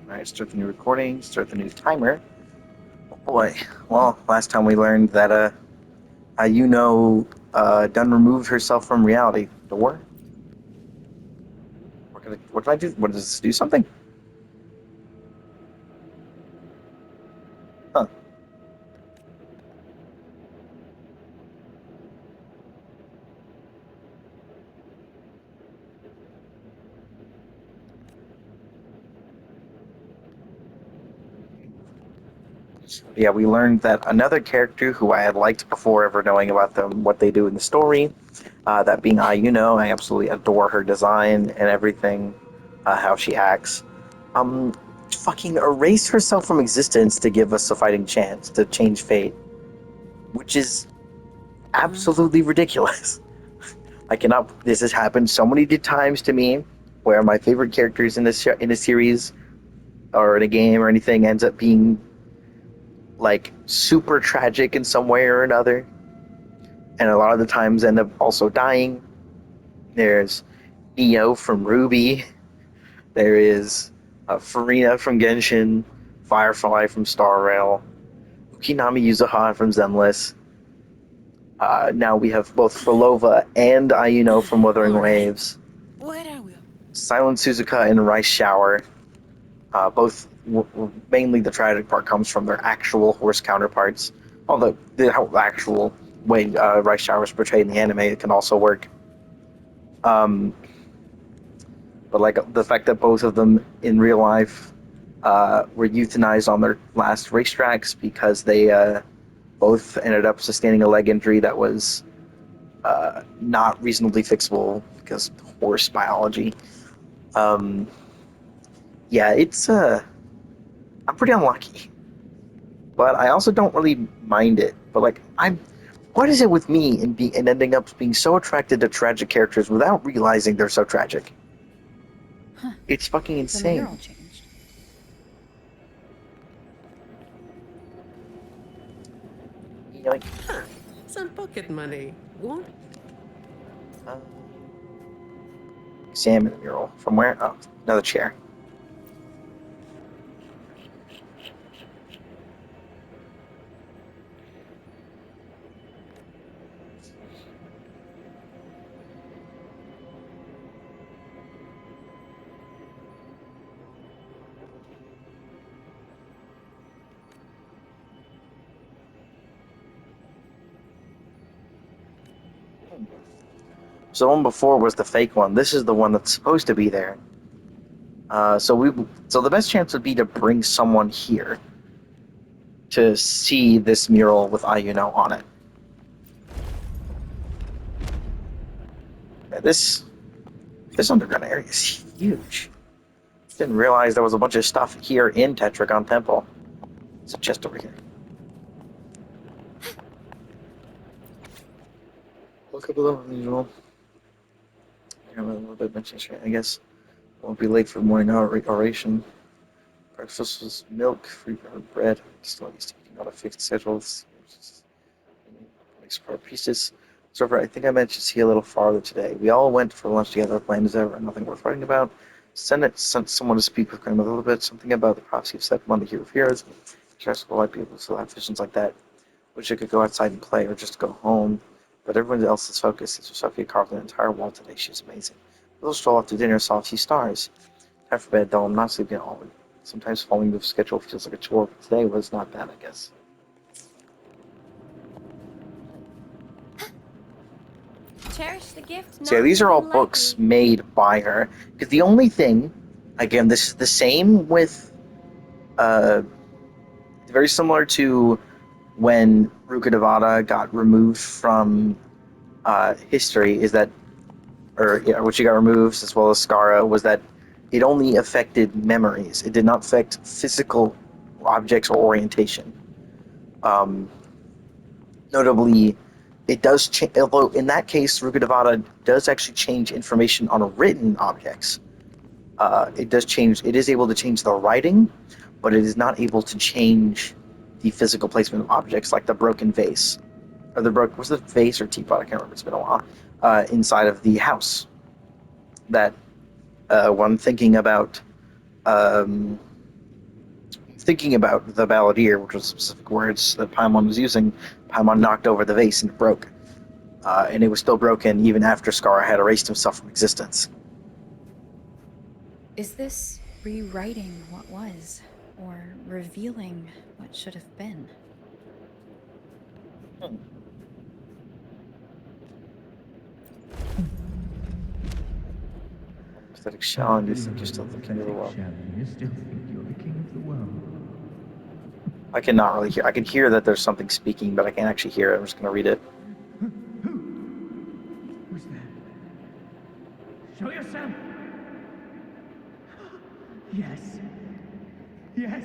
Alright, start the new recording, start the new timer. Oh boy. Well, last time we learned that done removed herself from reality. Door? What can I do? What does this do something? Huh. Yeah, we learned that another character who I had liked before ever knowing about them, what they do in the story, that being Ayuno, I absolutely adore her design and everything, how she acts. Um, Fucking erased herself from existence to give us a fighting chance to change fate, which is absolutely ridiculous. I cannot. This has happened so many times to me, where my favorite characters in a series or in a game or anything ends up being like super tragic in some way or another, and a lot of the times end up also dying. There's Neo from Ruby. There is Farina from Genshin, Firefly from Star Rail, Ukinami Yuzuha from Zenless. Now we have both Frolova and Ayuno from Wuthering All right. Waves. What are we? Silent Suzuka and Rice Shower. Mainly the tragic part comes from their actual horse counterparts. Although the actual way Rice Shower is portrayed in the anime, it can also work. Um, but like the fact that both of them in real life were euthanized on their last racetracks because they both ended up sustaining a leg injury that was not reasonably fixable because horse biology. Um, yeah, it's I'm pretty unlucky, but I also don't really mind it. But like what is it with me and ending up being so attracted to tragic characters without realizing they're so tragic? Huh. It's fucking The mural insane. changed. You know, like, Huh. Some pocket money. Won't uh, examine the mural from where? Oh, another chair. So the one before was the fake one. This is the one that's supposed to be there. So the best chance would be to bring someone here to see this mural with Ayuno on it. Yeah, this underground area is huge. Didn't realize there was a bunch of stuff here in Tetragon Temple. It's a chest over here. Look up a little unusual. A little bit mentioned. I guess won't be late for morning oration. Breakfast was milk, free bread. Still used to eating on a fixed schedule. Makes for a priestess. So I think I managed to see a little farther today. We all went for lunch together, planned as ever, nothing worth writing about. Sent someone to speak with Grandmother a little bit, something about the prophecy of Step One, the hero of heroes. Stressful white people still have visions like that. Wish I could go outside and play or just go home. But everyone else's focus is Sophia carved an entire wall today. She's amazing. We'll stroll after dinner, saw a few stars. Time for bed, though I'm not sleeping at all. Sometimes following the schedule feels like a chore, but today was not bad, I guess. Cherish the gift So yeah, not these are all given books lightly. made by her. Because the only thing, again, this is the same with, uh, very similar to when Ruka Devada got removed from history, is that, or yeah, when she got removed, as well as Skara, was that it only affected memories. It did not affect physical objects or orientation. Um, Notably, it does change, although in that case, Ruka Devada does actually change information on written objects. It does change. It is able to change the writing, but it is not able to change the physical placement of objects, like the broken vase or the broke was the vase or teapot? I can't remember. It's been a while. Inside of the house that when I'm thinking about, um, thinking about the balladeer, which was specific words that Paimon was using. Paimon knocked over the vase and it broke. And it was still broken even after Scar had erased himself from existence. Is this rewriting what was, or revealing what should have been? Pathetic Shawn, do you think you're still the king of the world? You still think you're the king of the world? I cannot really hear. I can hear that there's something speaking, but I can't actually hear it. I'm just going to read it. Who? Who's there? Show yourself! Yes. Yes.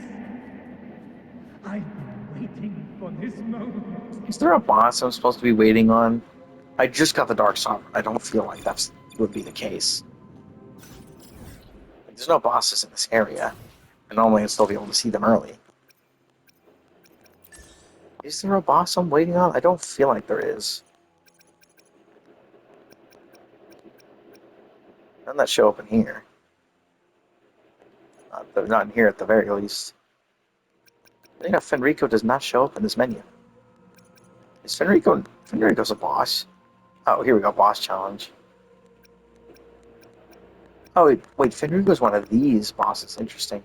I've been waiting for this moment. Is there a boss I'm supposed to be waiting on? I just got the Dark Sovereign. I don't feel like that would be the case. There's no bosses in this area. And normally I'd still be able to see them early. Is there a boss I'm waiting on? I don't feel like there is. None that show up in here. They're not in here at the very least. I think Fenrico does not show up in this menu. Is Fenrico... Fenrico's a boss. Oh, here we go. Boss challenge. Oh, wait. Fenrico's one of these bosses. Interesting.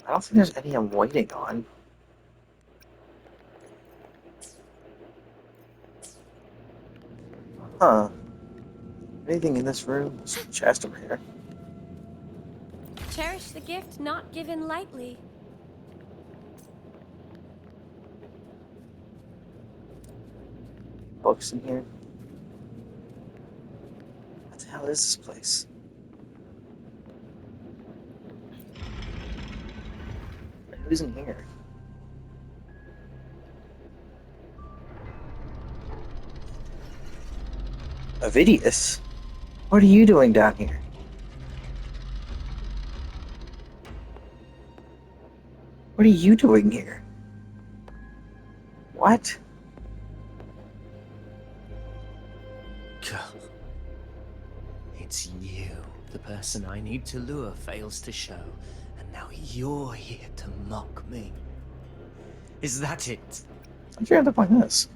I don't think there's any I'm waiting on. Huh. Anything in this room? There's a chest over here. Cherish the gift not given lightly. Books in here. What the hell is this place? Who's in here? Avidius? What are you doing down here? What are you doing here? What? It's you. The person I need to lure fails to show, and now you're here to mock me. Is that it? How'd you end up like this?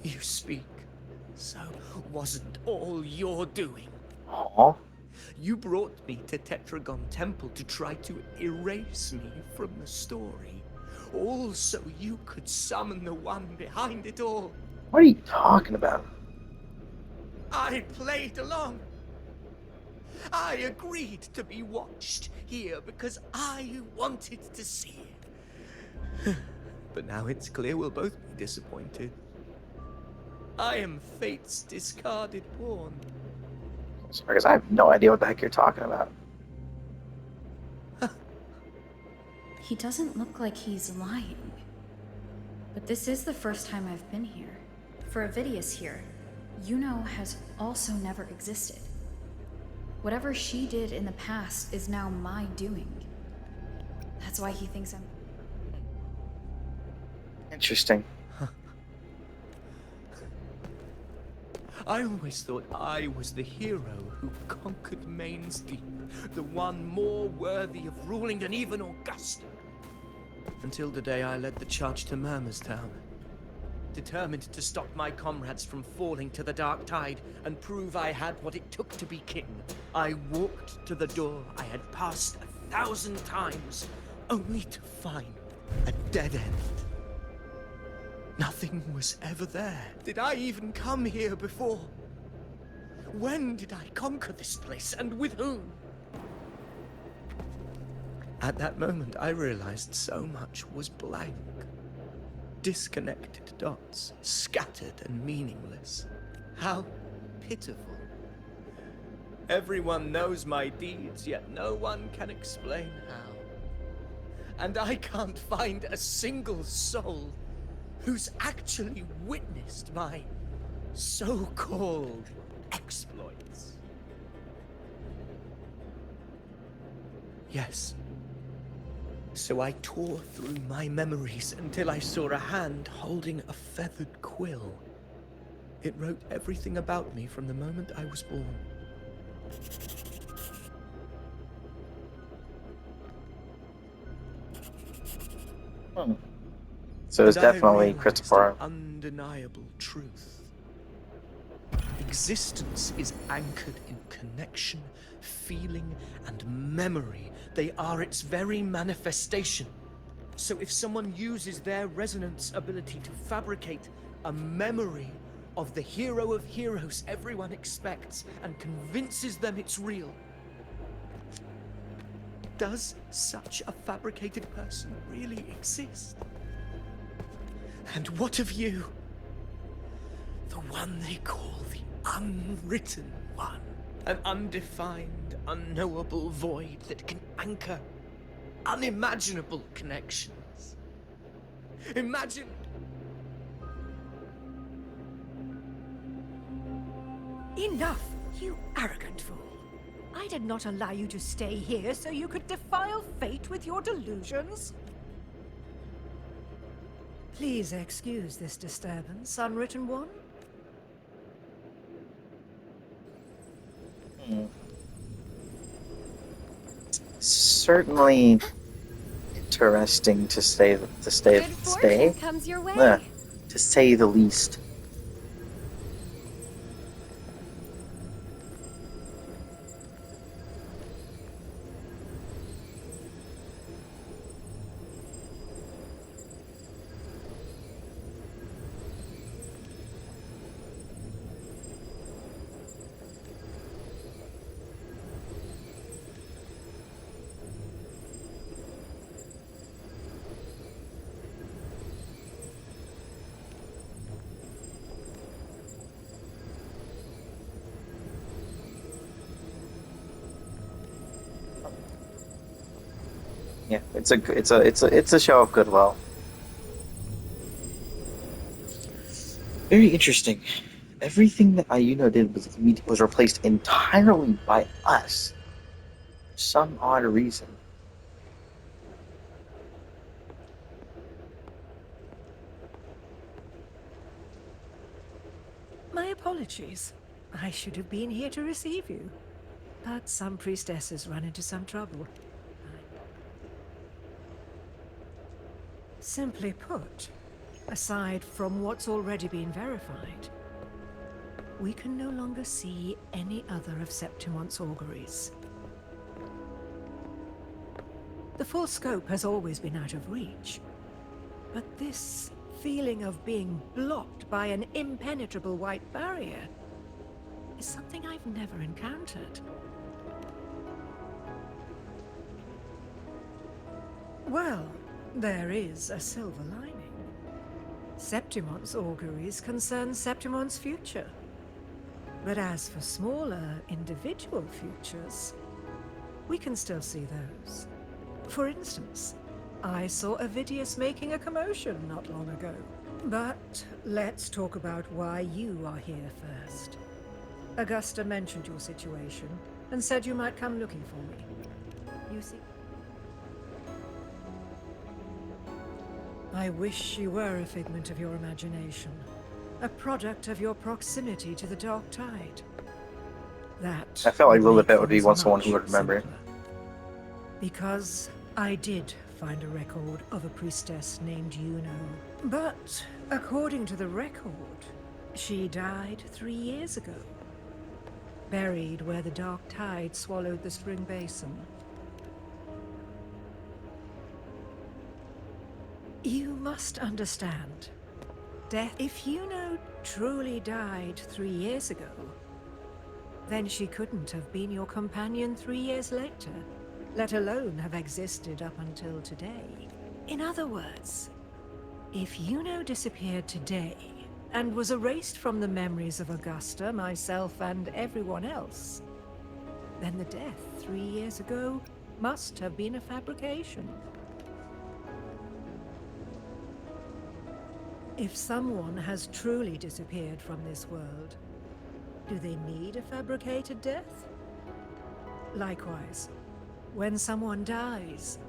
You speak. So wasn't all you're doing. Aw. You brought me to Tetragon Temple to try to erase me from the story. All so you could summon the one behind it all. What are you talking about? I played along. I agreed to be watched here because I wanted to see it. But now it's clear we'll both be disappointed. I am fate's discarded pawn. Sorry, because I have no idea what the heck you're talking about. He doesn't look like he's lying. But this is the first time I've been here. For Avidius here, Yuno has also never existed. Whatever she did in the past is now my doing. That's why he thinks I'm... Interesting. I always thought I was the hero who conquered Main's Deep, the one more worthy of ruling than even Augusta. Until the day I led the charge to Murmur's Town. Determined to stop my comrades from falling to the dark tide and prove I had what it took to be king, I walked to the door I had passed 1,000 times, only to find a dead end. Nothing was ever there. Did I even come here before? When did I conquer this place, and with whom? At that moment, I realized so much was blank. Disconnected dots, scattered and meaningless. How pitiful. Everyone knows my deeds, yet no one can explain how. And I can't find a single soul who's actually witnessed my so-called exploits. Yes. So I tore through my memories until I saw a hand holding a feathered quill. It wrote everything about me from the moment I was born. Hmm. So it's And I definitely realized an Christopher. undeniable truth. Existence is anchored in connection, feeling, and memory. They are its very manifestation. So if someone uses their resonance ability to fabricate a memory of the hero of heroes everyone expects and convinces them it's real, does such a fabricated person really exist? And what of you? The one they call the unwritten one. An undefined, unknowable void that can anchor unimaginable connections. Imagine... Enough, you arrogant fool. I did not allow you to stay here so you could defile fate with your delusions. Please excuse this disturbance, Unwritten One. Certainly interesting to Good fortune comes your way. to say the least. Yeah, it's a show of goodwill. Very interesting. Everything that Ayuno did was replaced entirely by us. For some odd reason. My apologies. I should have been here to receive you. But some priestesses run into some trouble. Simply put, aside from what's already been verified, we can no longer see any other of Septimon's auguries. The full scope has always been out of reach, but this feeling of being blocked by an impenetrable white barrier is something I've never encountered. Well, there is a silver lining. Septimon's auguries concern Septimon's future. But as for smaller, individual futures, we can still see those. For instance, I saw Avidius making a commotion not long ago. But let's talk about why you are here first. Augusta mentioned your situation and said you might come looking for me. You see? I wish she were a figment of your imagination, a product of your proximity to the Dark Tide. That I felt like would make Lilibet would be things someone who much would remember. simpler. Because I did find a record of a priestess named Yuno. But according to the record, she died 3 years ago. Buried where the Dark Tide swallowed the Spring Basin. You must understand. Death. If Yuno truly died 3 years ago, then she couldn't have been your companion 3 years later, let alone have existed up until today. In other words, if Yuno disappeared today and was erased from the memories of Augusta, myself, and everyone else, then the death 3 years ago must have been a fabrication. If someone has truly disappeared from this world, do they need a fabricated death? Likewise, when someone dies,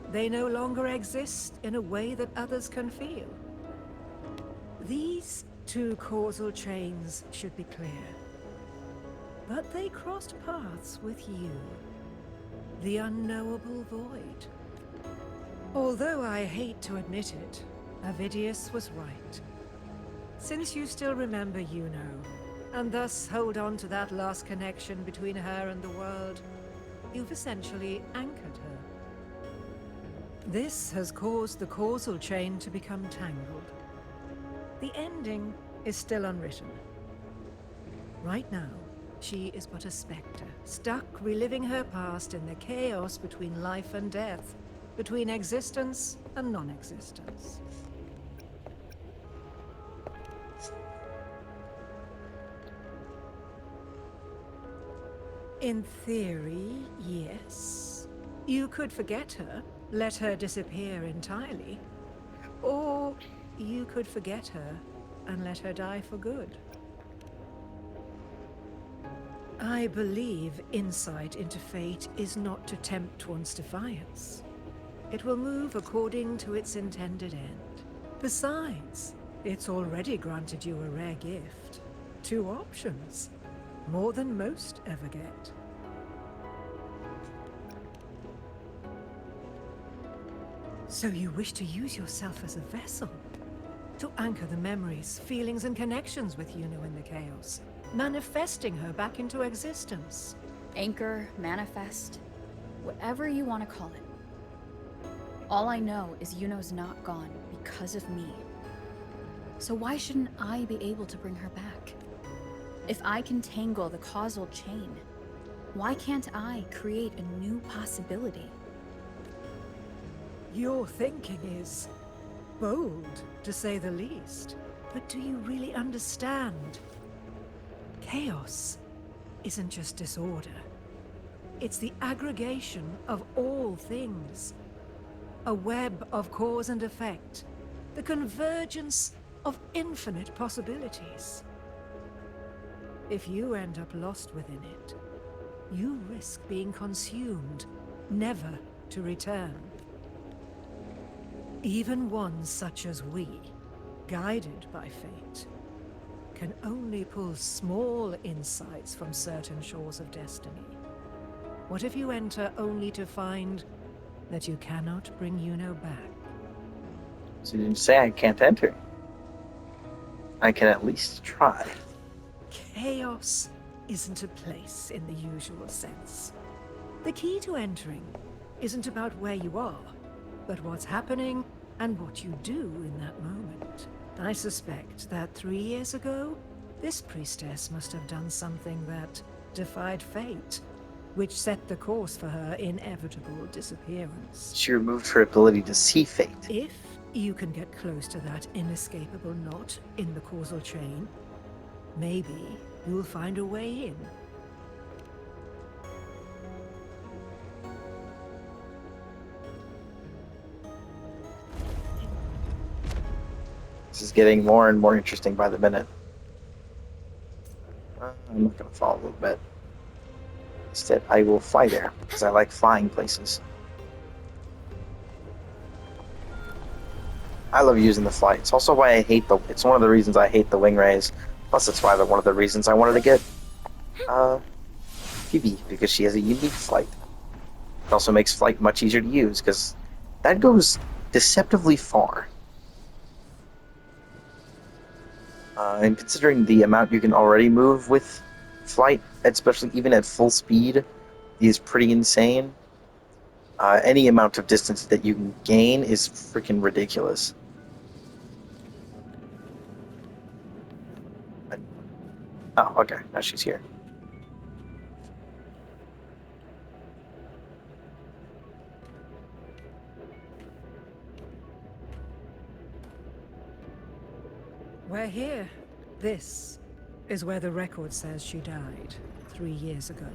they no longer exist in a way that others can feel. These two causal chains should be clear. But they crossed paths with you, the unknowable void. Although I hate to admit it, Avidius was right. Since you still remember Yuno, and thus hold on to that last connection between her and the world, you've essentially anchored her. This has caused the causal chain to become tangled. The ending is still unwritten. Right now, she is but a spectre, stuck reliving her past in the chaos between life and death, between existence and non-existence. In theory, yes. You could forget her, let her disappear entirely. Or you could forget her and let her die for good. I believe insight into fate is not to tempt one's defiance. It will move according to its intended end. Besides, it's already granted you a rare gift. 2 options. More than most ever get. So you wish to use yourself as a vessel? To anchor the memories, feelings, and connections with Yuno in the chaos, manifesting her back into existence. Anchor, manifest, whatever you want to call it. All I know is Yuno's not gone because of me. So why shouldn't I be able to bring her back? If I can tangle the causal chain, why can't I create a new possibility? Your thinking is bold, to say the least. But do you really understand? Chaos isn't just disorder. It's the aggregation of all things. A web of cause and effect. The convergence of infinite possibilities. If you end up lost within it, you risk being consumed, never to return. Even ones such as we, guided by fate, can only pull small insights from certain shores of destiny. What if you enter only to find that you cannot bring Yuno back? So you didn't say I can't enter. I can at least try. Chaos isn't a place in the usual sense. The key to entering isn't about where you are, but what's happening and what you do in that moment. I suspect that 3 years ago, this priestess must have done something that defied fate, which set the course for her inevitable disappearance. She removed her ability to see fate. If you can get close to that inescapable knot in the causal chain, maybe you'll find a way in. This is getting more and more interesting by the minute. I'm not going to fall a little bit. Instead, I will fly there, because I like flying places. I love using the flight. It's also why I hate the... It's one of the reasons I hate the wing rays. Plus, it's why one of the reasons I wanted to get Phoebe, because she has a unique flight. It also makes flight much easier to use, because that goes deceptively far. And considering the amount you can already move with flight, especially even at full speed, is pretty insane. Any amount of distance that you can gain is freaking ridiculous. Oh, okay. Now she's here. We're here. This is where the record says she died 3 years ago.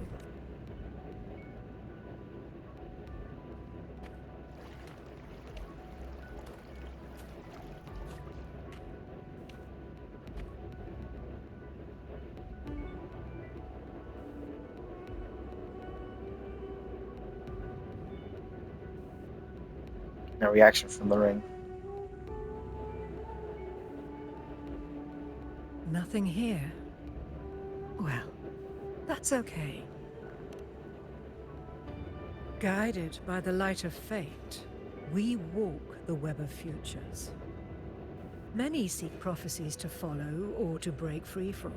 No reaction from the ring. Nothing here. Well, that's okay. Guided by the light of fate, We walk the web of futures. Many seek prophecies to follow or to break free from,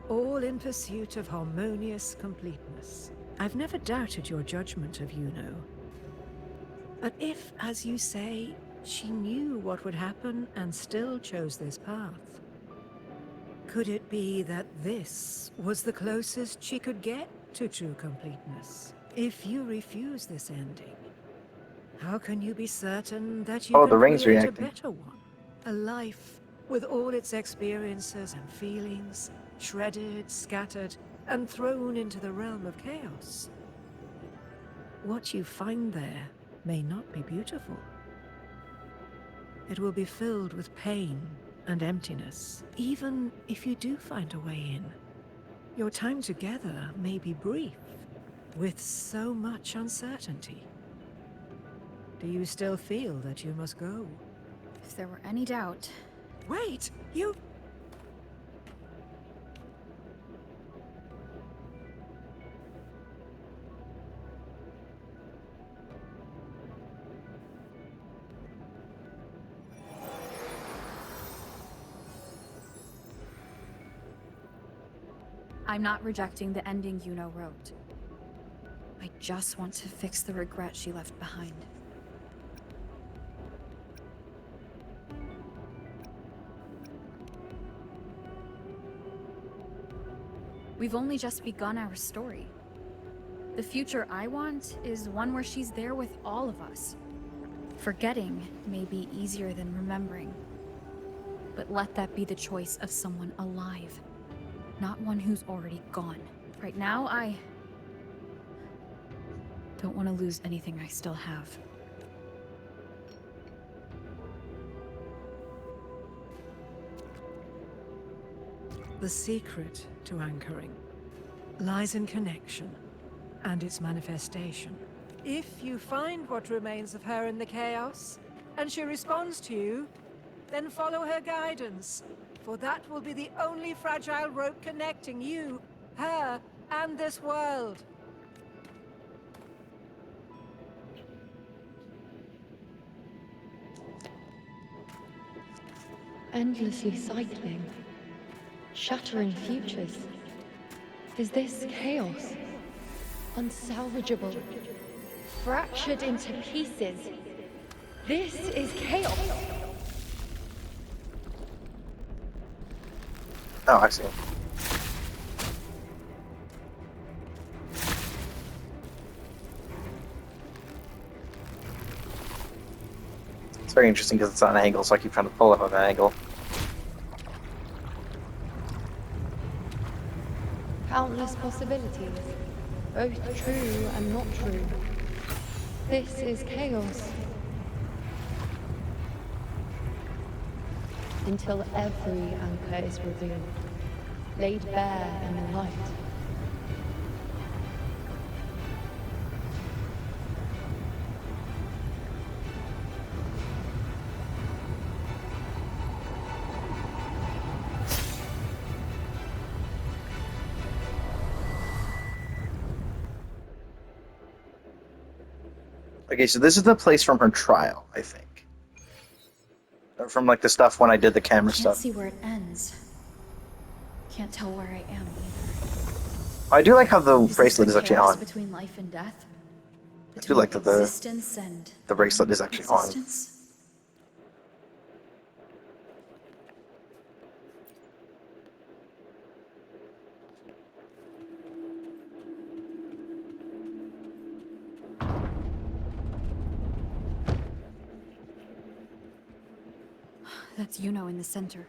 all in pursuit of harmonious completeness. I've never doubted your judgment of Yuno. But if, as you say, she knew what would happen and still chose this path, could it be that this was the closest she could get to true completeness? If you refuse this ending, how can you be certain that you Oh, the can ring's create a reacting. better one? A life with all its experiences and feelings, shredded, scattered, and thrown into the realm of chaos. What you find there may not be beautiful. It will be filled with pain and emptiness, even if you do find a way in. Your time together may be brief, with so much uncertainty. Do you still feel that you must go? If there were any doubt, Wait! You... I'm not rejecting the ending Yuno wrote. I just want to fix the regret she left behind. We've only just begun our story. The future I want is one where she's there with all of us. Forgetting may be easier than remembering. But let that be the choice of someone alive, not one who's already gone. Right now, I don't want to lose anything I still have. The secret to anchoring lies in connection and its manifestation. If you find what remains of her in the chaos, and she responds to you, then follow her guidance, for that will be the only fragile rope connecting you, her, and this world. Endlessly cycling, shattering futures. Is this chaos? Unsalvageable, fractured into pieces. This is chaos. Oh, I see. It's very interesting because it's on an angle, so I keep trying to pull it on an angle. Countless possibilities, both true and not true. This is chaos. Until every anchor is revealed, laid bare in the light. Okay, so this is the place from her trial, I think. Or from like the stuff when I did the camera Can't stuff. see where it ends. Can't tell where I am either. I do like how the Is this bracelet the is actually chaos on. between life and death? I do like that Existence and the bracelet is actually on. existence? That's Yuno in the center.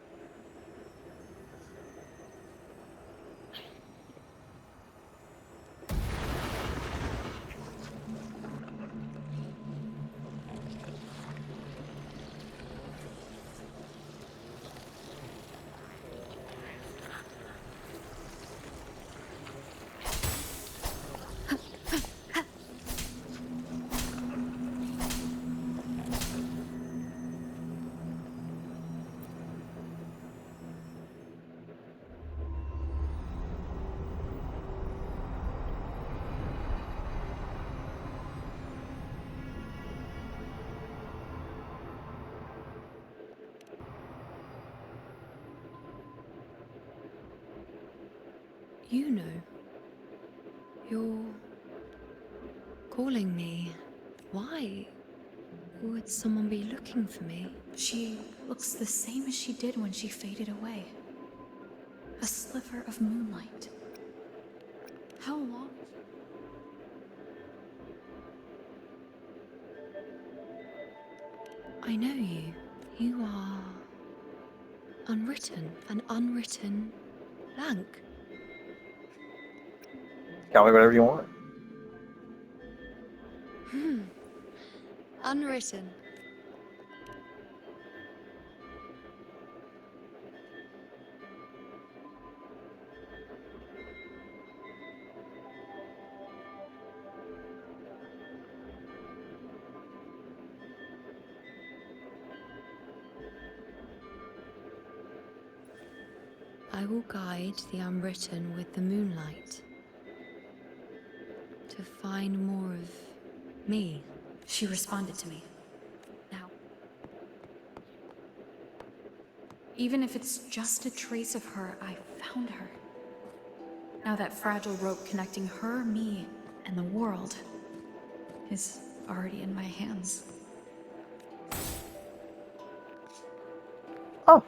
You know. You're calling me. Why would someone be looking for me? She looks the same as she did when she faded away. A sliver of moonlight. How long? I know you. You are unwritten, an unwritten blank. Call me whatever you want. Unwritten. I will guide the unwritten with the moonlight to find more of me. She responded to me. Now. Even if it's just a trace of her, I found her. Now that fragile rope connecting her, me, and the world is already in my hands. Oh.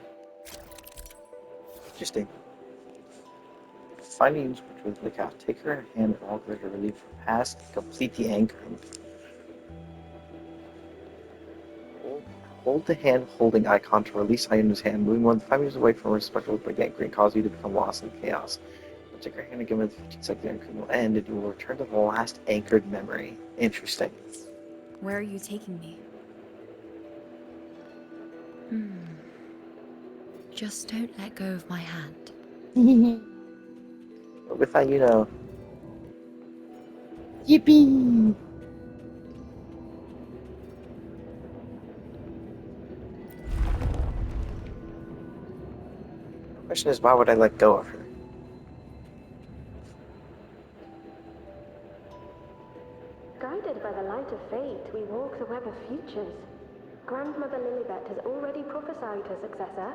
Interesting. Finding use with the cat. Take her hand and all greater relief from past. Complete the anchoring. Hold the hand holding icon to release Ayunu's hand. Moving more than 5 meters away from her respectable big anchoring cause you to become lost in chaos. Take her hand and give her the 15-second anchoring will end and you will return to the last anchored memory. Interesting. Where are you taking me? Just don't let go of my hand. But with Ayuno. Yippee! The question is, why would I let go of her? Guided by the light of fate, we walk the web of futures. Grandmother Lilibet has already prophesied her successor.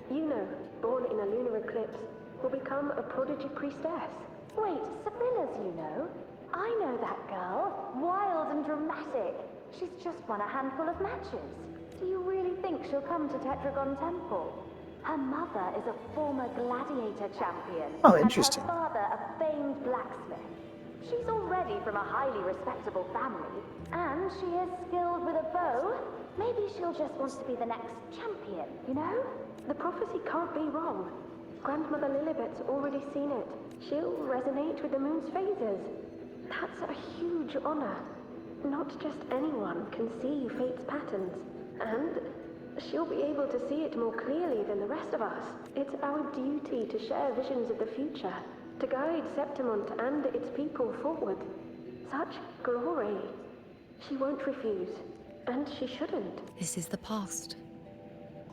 Yuno, born in a lunar eclipse, will become a prodigy priestess. Wait, Sibylla's Yuno? I know that girl. Wild and dramatic. She's just won a handful of matches. Do you really think she'll come to Tetragon Temple? Her mother is a former gladiator champion. Oh, interesting. And her father a famed blacksmith. She's already from a highly respectable family, and she is skilled with a bow. Maybe she'll just want to be the next champion, you know? The prophecy can't be wrong. Grandmother Lilibet's already seen it. She'll resonate with the moon's phases. That's a huge honor. Not just anyone can see fate's patterns, and she'll be able to see it more clearly than the rest of us. It's our duty to share visions of the future, to guide Septimont and its people forward. Such glory. She won't refuse, and she shouldn't. This is the past,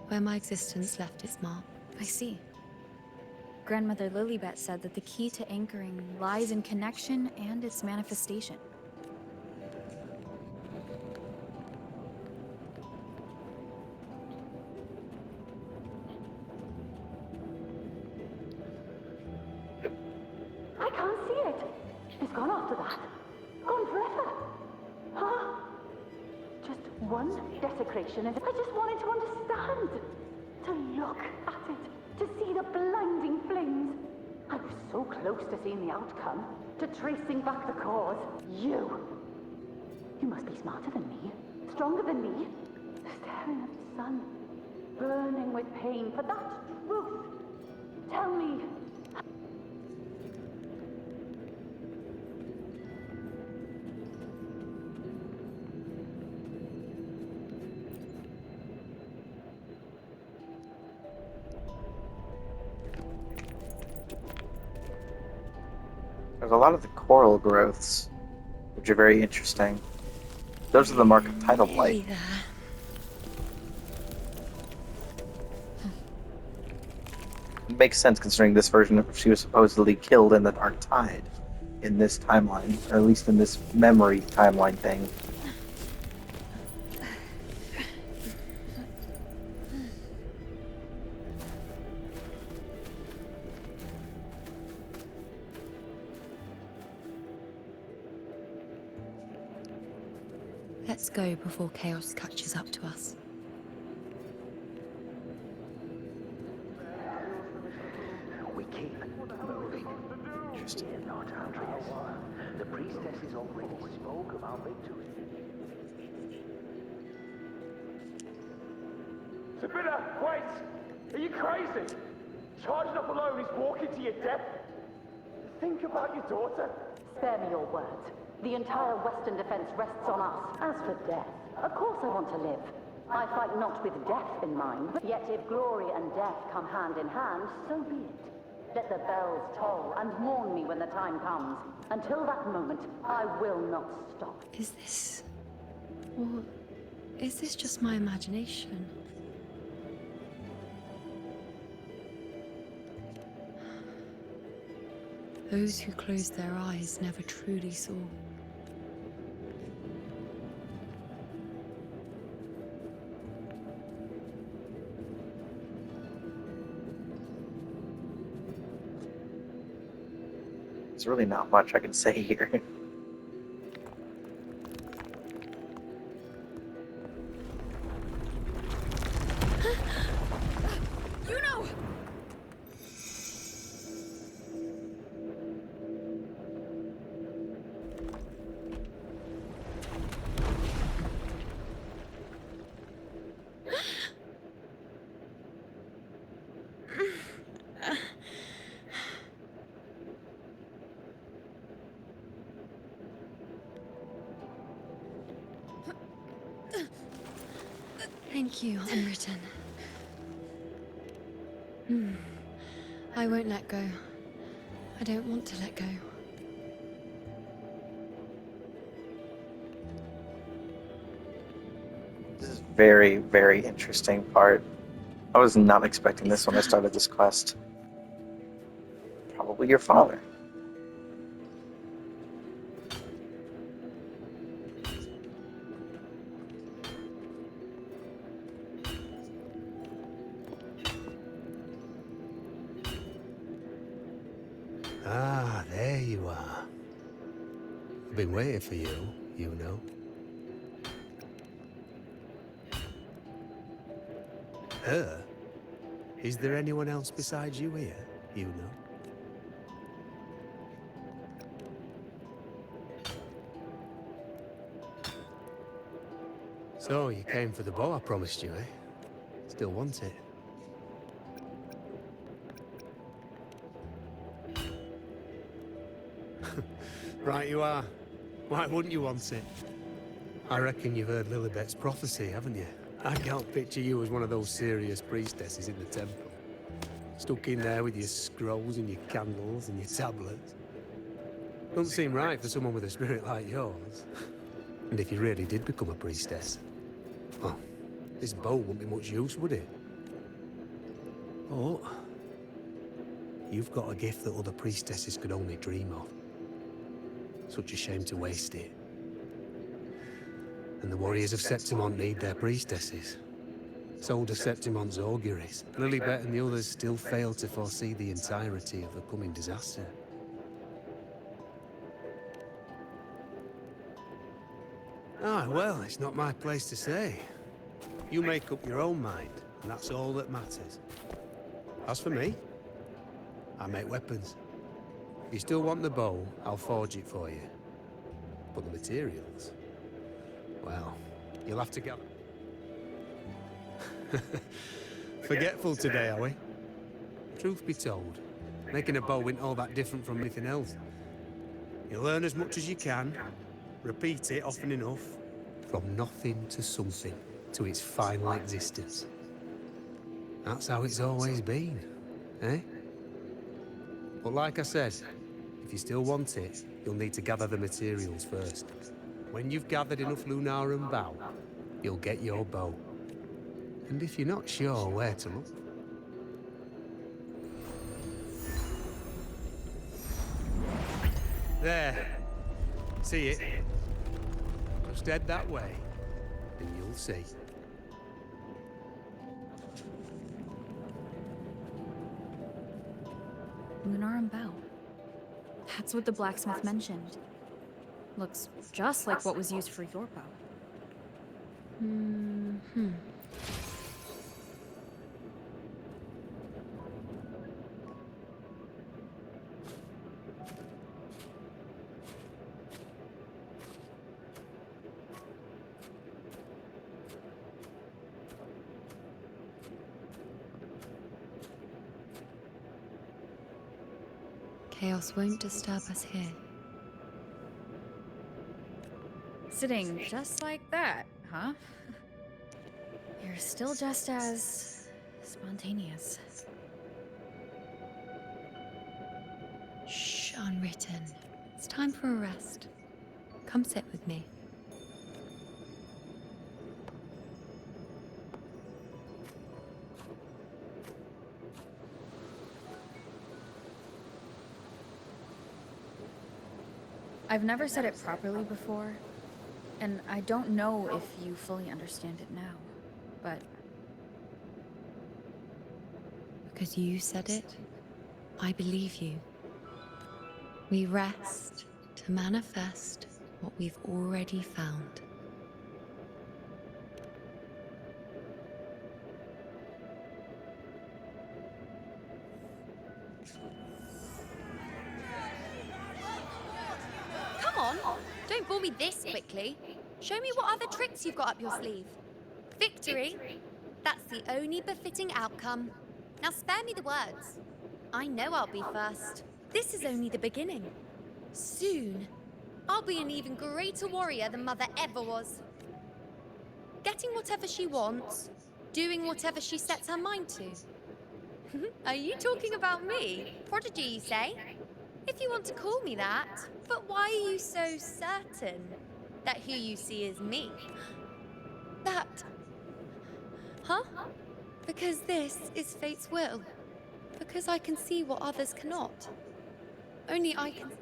where my existence left its mark. I see. Grandmother Lilibet said that the key to anchoring lies in connection and its manifestation. I can't see it. It's gone after that. Gone forever. Huh? Just one desecration. I just wanted to understand. To look at it. To see the blinding flames. I was so close to seeing the outcome. To tracing back the cause. You. You must be smarter than me. Stronger than me. Staring at the sun. Burning with pain for that truth. Tell me. There's a lot of the coral growths, which are very interesting. Those are the mark of tidal blight. Hey there. It makes sense considering this version of she was supposedly killed in the Dark Tide in this timeline, or at least in this memory timeline thing. Let's go before chaos catches up to us. We keep moving. Fear not, Andreas. The priestesses already spoke of our victory. Sibylla, wait! Are you crazy? Charging up alone is walking to your death. Think about your daughter. Spare me your words. The entire Western defense rests on us. As for death, of course I want to live. I fight not with death in mind, yet if glory and death come hand in hand, so be it. Let the bells toll and warn me when the time comes. Until that moment, I will not stop. Is this... or is this just my imagination? Those who closed their eyes never truly saw. There's really not much I can say here. You know! Thank you, Unwritten. I won't let go. I don't want to let go. This is very, very interesting part. I was not expecting this when I started this quest. Probably your father. Ah, there you are. I've been waiting for you, you know. Her? Is there anyone else besides you here, you know? So, you came for the bow I promised you, eh? Still want it? Right you are. Why wouldn't you want it? I reckon you've heard Lilibet's prophecy, haven't you? I can't picture you as one of those serious priestesses in the temple. Stuck in there with your scrolls and your candles and your tablets. Doesn't seem right for someone with a spirit like yours. And if you really did become a priestess, well, this bow wouldn't be much use, would it? Oh, you've got a gift that other priestesses could only dream of. Such a shame to waste it. And the warriors of Septimont need their priestesses. So do Septimont's auguries. Lilibet and the others still fail to foresee the entirety of the coming disaster. Ah, well, it's not my place to say. You make up your own mind, and that's all that matters. As for me, I make weapons. If you still want the bow, I'll forge it for you. But the materials, well, you'll have to get... Forgetful today, are we? Truth be told, making a bow isn't all that different from anything else. You learn as much as you can, repeat it often enough, from nothing to something, to its final existence. That's how it's always been, eh? But like I said, if you still want it, you'll need to gather the materials first. When you've gathered enough Lunarum bow, you'll get your bow. And if you're not sure where to look... There. See it? Just head that way, and you'll see. Lunarum bow. That's what the blacksmith mentioned. Looks just like what was used for your bow. Hmm. Chaos won't disturb us here. Sitting just like that, huh? You're still just as spontaneous. Shh, unwritten. It's time for a rest. Come sit with me. I've never said it properly before, and I don't know if you fully understand it now, but Because you said it, I believe you. We rest to manifest what we've already found. Come on! Don't bore me this quickly. Show me what other tricks you've got up your sleeve. Victory? That's the only befitting outcome. Now spare me the words. I know I'll be first. This is only the beginning. Soon, I'll be an even greater warrior than Mother ever was. Getting whatever she wants, doing whatever she sets her mind to. Are you talking about me? Prodigy, you say? If you want to call me that, but why are you so certain that who you see is me? That... Huh? Because this is fate's will. Because I can see what others cannot. Only I can...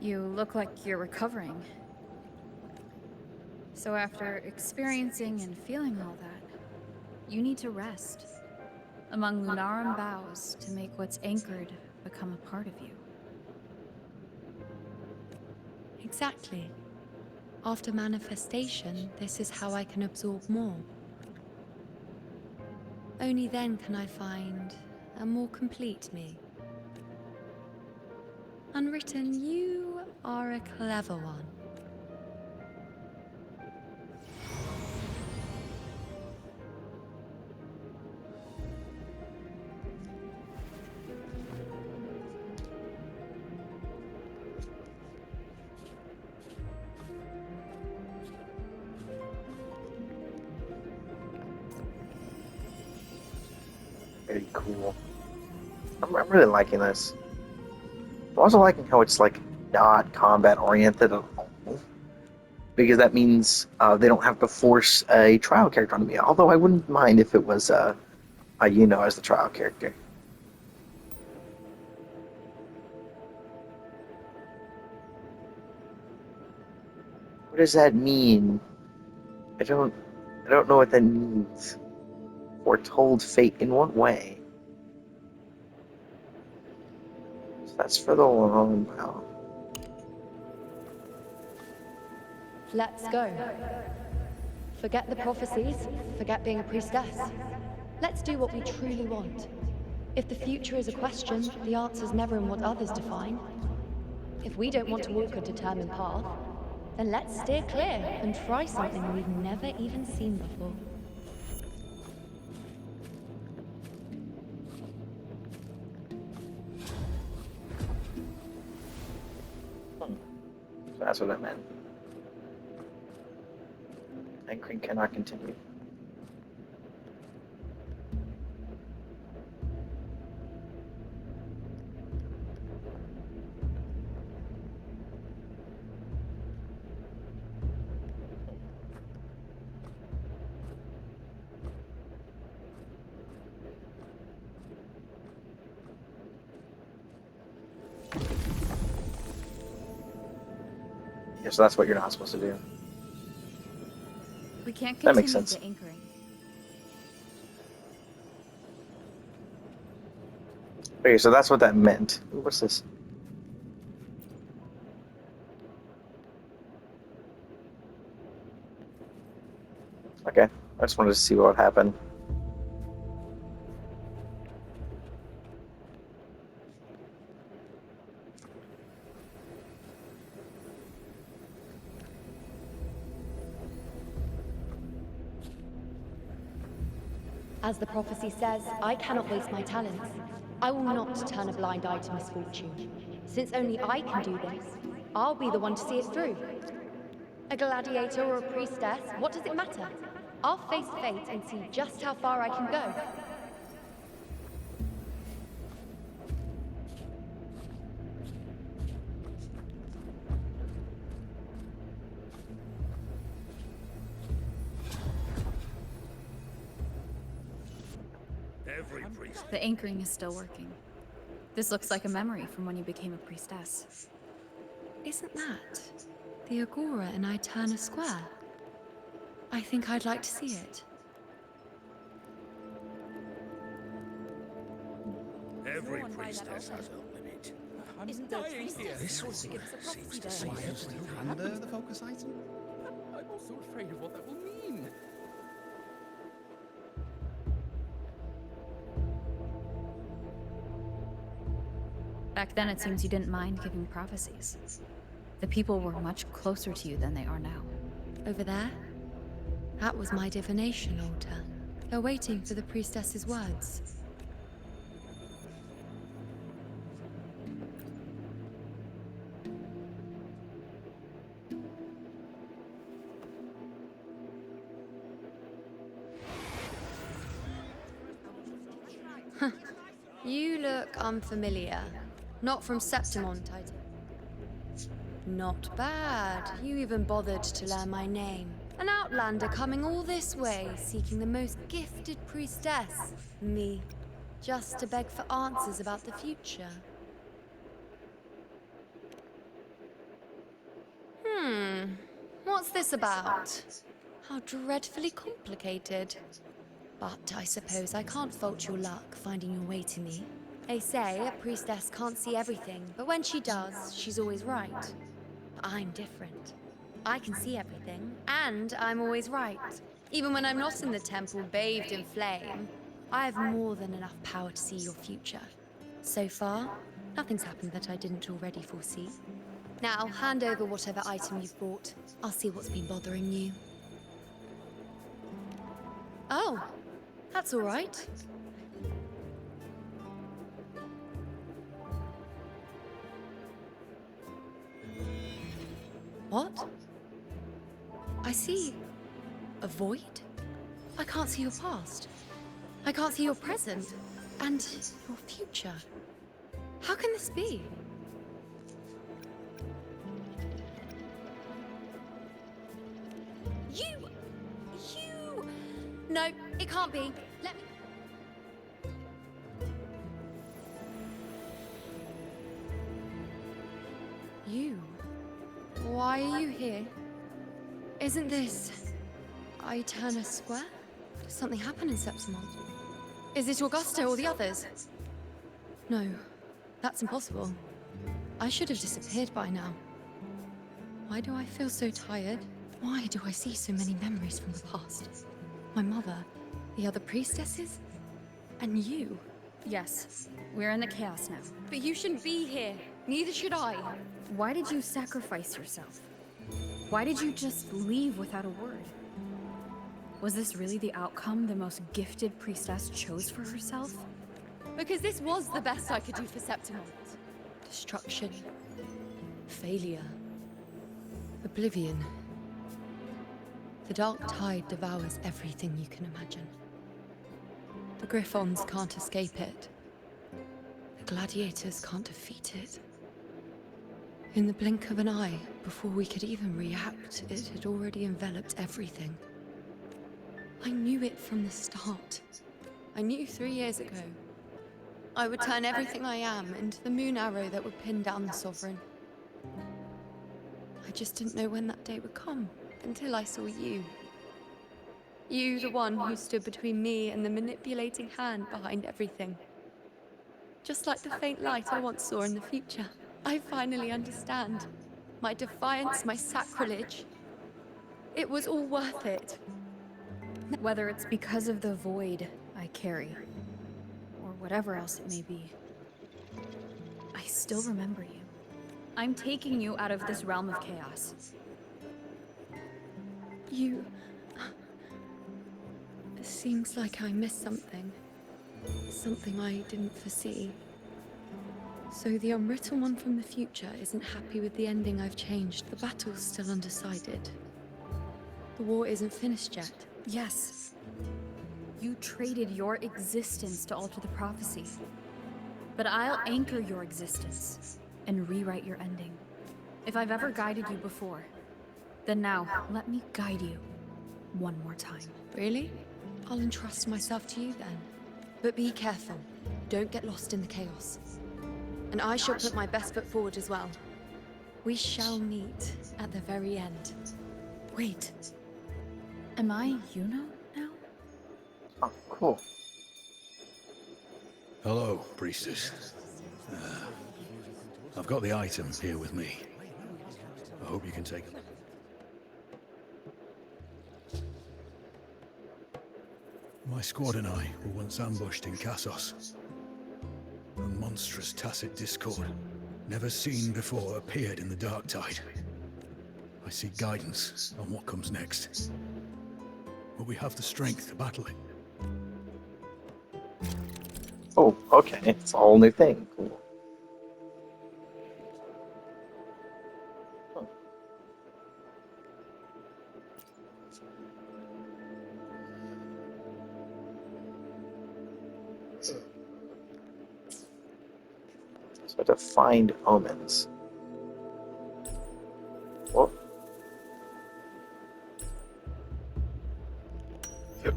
you look like you're recovering. So after experiencing and feeling all that, you need to rest among Lunarum boughs to make what's anchored become a part of you. Exactly. After manifestation, this is how I can absorb more. Only then can I find a more complete me. Unwritten, you are a clever one. Very cool. I'm really liking this. I'm also liking how it's like not combat oriented at all, because that means they don't have to force a trial character on me. Although I wouldn't mind if it was as the trial character. What does that mean? I don't know what that means. Foretold fate in what way? So that's for the long bow. Let's go. Forget the prophecies, forget being a priestess. Let's do what we truly want. If the future is a question, the answer's never in what others define. If we don't want to walk a determined path, then let's steer clear and try something we've never even seen before. So that's what I meant. Anchoring cannot continue. so that's what you're not supposed to do. We can't That makes continue sense. the anchoring. Okay, so that's what that meant. Ooh, what's this? Okay, I just wanted to see what would happen. As the prophecy says, I cannot waste my talents. I will not turn a blind eye to misfortune. Since only I can do this, I'll be the one to see it through. A gladiator or a priestess, what does it matter? I'll face fate and see just how far I can go. The anchoring is still working. This looks like a memory from when you became a priestess. Isn't that the Agora in Eterna Square? I think I'd like to see it. Every priestess has a limit. Isn't there a priestess? This was seems to say everything under the focus item. I'm also afraid of what that will mean. Back then, it seems you didn't mind giving prophecies. The people were much closer to you than they are now. Over there? That was my divination altar. They're waiting for the priestess's words. You look unfamiliar. Not from Septimont, I take. Not bad. You even bothered to learn my name. An outlander coming all this way, seeking the most gifted priestess. Me. Just to beg for answers about the future. What's this about? How dreadfully complicated. But I suppose I can't fault your luck finding your way to me. They say a priestess can't see everything, but when she does, she's always right. I'm different. I can see everything, and I'm always right. Even when I'm not in the temple bathed in flame, I have more than enough power to see your future. So far, nothing's happened that I didn't already foresee. Now, hand over whatever item you've brought. I'll see what's been bothering you. Oh, that's all right. What? I see a void? I can't see your past. I can't see your present. And your future. How can this be? You! No, it can't be. Let me... You? Why are you here? Isn't this... Eterna Square? Does something happen in Septimont? Is it Augusta or the others? No, that's impossible. I should have disappeared by now. Why do I feel so tired? Why do I see so many memories from the past? My mother, the other priestesses, and you. Yes, we're in the chaos now. But you shouldn't be here. Neither should I. Why did you sacrifice yourself? Why did you just leave without a word? Was this really the outcome the most gifted priestess chose for herself? Because this was the best I could do for Septimont. Destruction. Failure. Oblivion. The dark tide devours everything you can imagine. The Griffons can't escape it. The gladiators can't defeat it. In the blink of an eye, before we could even react, it had already enveloped everything. I knew it from the start. I knew 3 years ago. I would turn everything I am into the moon arrow that would pin down the Sovereign. I just didn't know when that day would come until I saw you. You, the one who stood between me and the manipulating hand behind everything. Just like the faint light I once saw in the future. I finally understand. My defiance, my sacrilege. It was all worth it. Whether it's because of the void I carry, or whatever else it may be, I still remember you. I'm taking you out of this realm of chaos. You... It seems like I missed something. Something I didn't foresee. So the unwritten one from the future isn't happy with the ending I've changed. The battle's still undecided. The war isn't finished yet. Yes. You traded your existence to alter the prophecy. But I'll anchor your existence and rewrite your ending. If I've ever guided you before, then now let me guide you one more time. Really? I'll entrust myself to you then. But be careful. Don't get lost in the chaos. And I shall put my best foot forward as well. We shall meet at the very end. Wait. Am I Yuno now? Oh, cool. Hello, priestess. I've got the item here with me. I hope you can take it. My squad and I were once ambushed in Kassos. A monstrous tacit discord, never seen before, appeared in the dark tide. I seek guidance on what comes next. Will we have the strength to battle it? Oh, okay. It's a whole new thing. Cool. Huh. So to find omens. Whoa. Yep.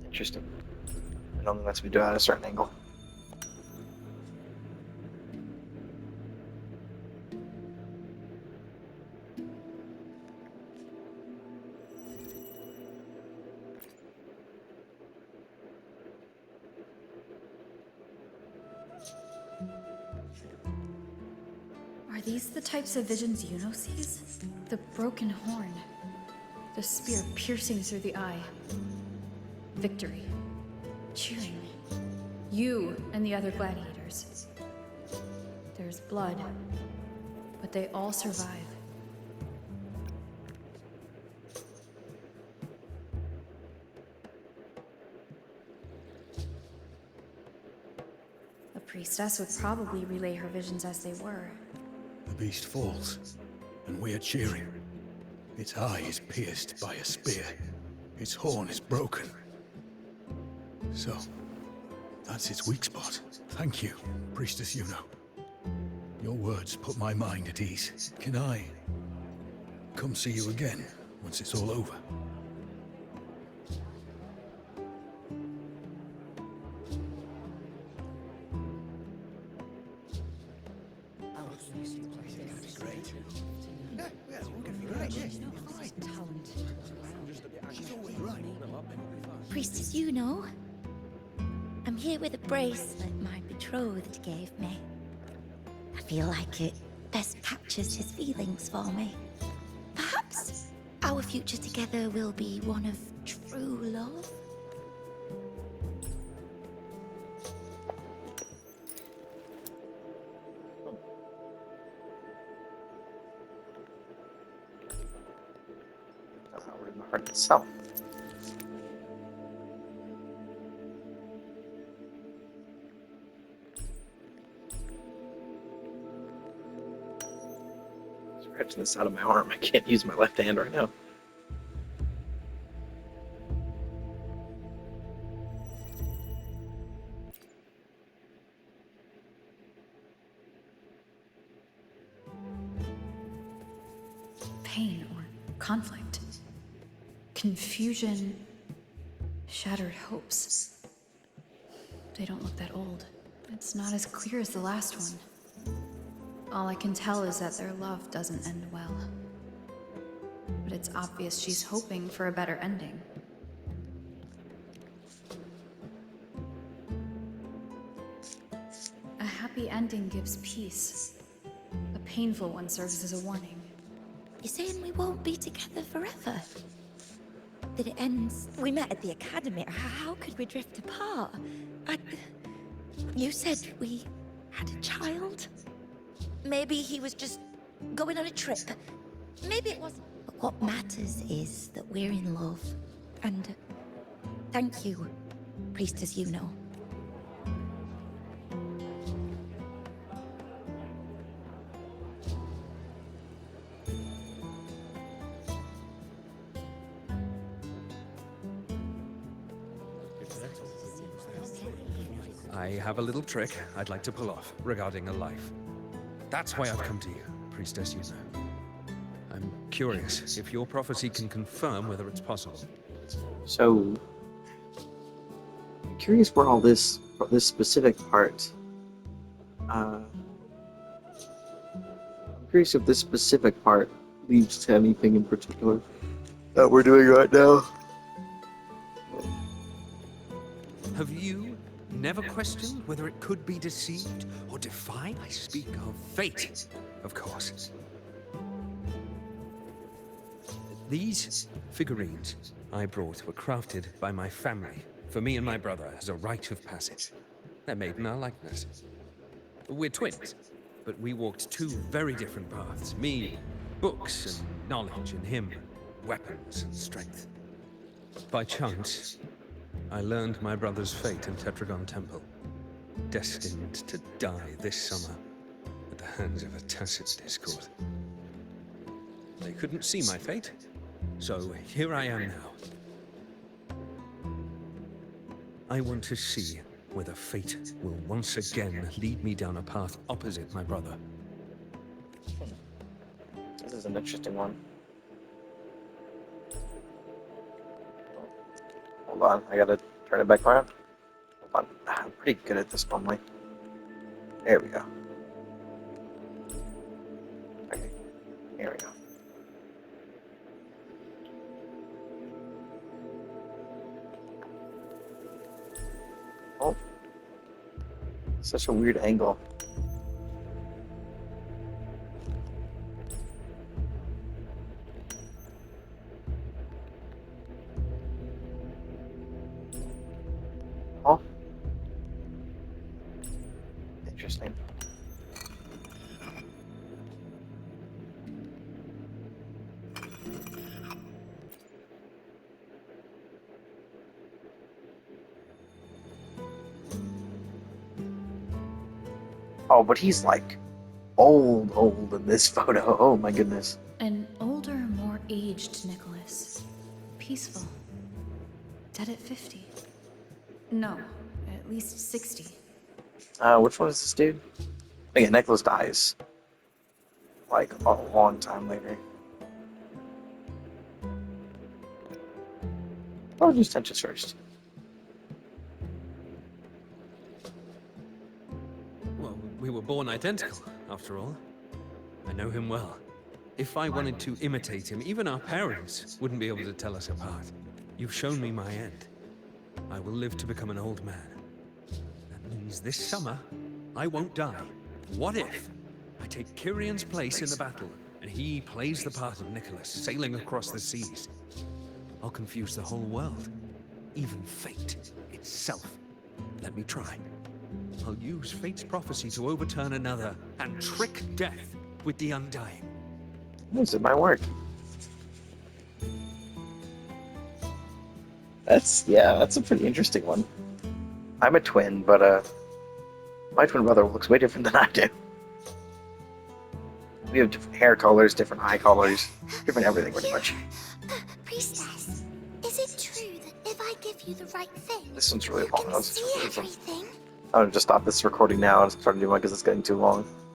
Interesting. It only lets me do it at a certain angle. Are these the types of visions Yuno sees? The broken horn. The spear piercing through the eye. Victory. Cheering. You and the other gladiators. There's blood, but they all survive. A priestess would probably relay her visions as they were. The beast falls, and we are cheering. Its eye is pierced by a spear. Its horn is broken. So, that's its weak spot. Thank you, Priestess Yuno. Your words put my mind at ease. Can I come see you again once it's all over? Priestess Yuno, I'm here with a bracelet my betrothed gave me. I feel like it best captures his feelings for me. Perhaps our future together will be one of true love. We're in the heart itself. Scratching this out of my arm. I can't use my left hand right now. Pain or conflict. Confusion, shattered hopes. They don't look that old. It's not as clear as the last one. All I can tell is that their love doesn't end well. But it's obvious she's hoping for a better ending. A happy ending gives peace. A painful one serves as a warning. You're saying we won't be together forever? That it ends... We met at the academy. How could we drift apart? You said we had a child? Maybe he was just going on a trip. Maybe it wasn't. But what matters is that we're in love. And thank you, Priestess Yuno. I have a little trick I'd like to pull off regarding a life. That's why I've come to you, Priestess Yuno. I'm curious if your prophecy can confirm whether it's possible. So, I'm curious where all this specific part. I'm curious if this specific part leads to anything in particular that we're doing right now. Have you never questioned whether it could be deceived or defied? I speak of fate, of course. These figurines I brought were crafted by my family for me and my brother as a rite of passage. They're made in our likeness. We're twins, but we walked two very different paths. Me, books and knowledge, and him, weapons and strength. By chance, I learned my brother's fate in Tetragon Temple, destined to die this summer at the hands of a tacit discord. They couldn't see my fate, so here I am now. I want to see whether fate will once again lead me down a path opposite my brother. This is an interesting one. Hold on, I gotta turn it back around. Hold on, I'm pretty good at this normally. There we go. Okay, here we go. Oh, such a weird angle. Oh, interesting. Oh, but he's like old in this photo. Oh my goodness. An older, more aged Nicholas. Peaceful. Dead at 50. No, at least 60. Which one is this dude? Again, Nicholas dies like a long time later. I'll do Tenches first. Well, we were born identical, after all. I know him well. If I wanted to imitate him, even our parents wouldn't be able to tell us apart. You've shown me my end. I will live to become an old man. That means this summer, I won't die. What if I take Kyrion's place in the battle, and he plays the part of Nicholas, sailing across the seas? I'll confuse the whole world, even fate itself. Let me try. I'll use fate's prophecy to overturn another, and trick death with the undying. This is my work. That's a pretty interesting one. I'm a twin, but my twin brother looks way different than I do. We have different hair colors, different eye colors, different everything pretty much. Priestess, is it true that if I give you the right thing, This one's really you long. can see everything? I'm gonna just stop this recording now and start a new one because it's getting too long.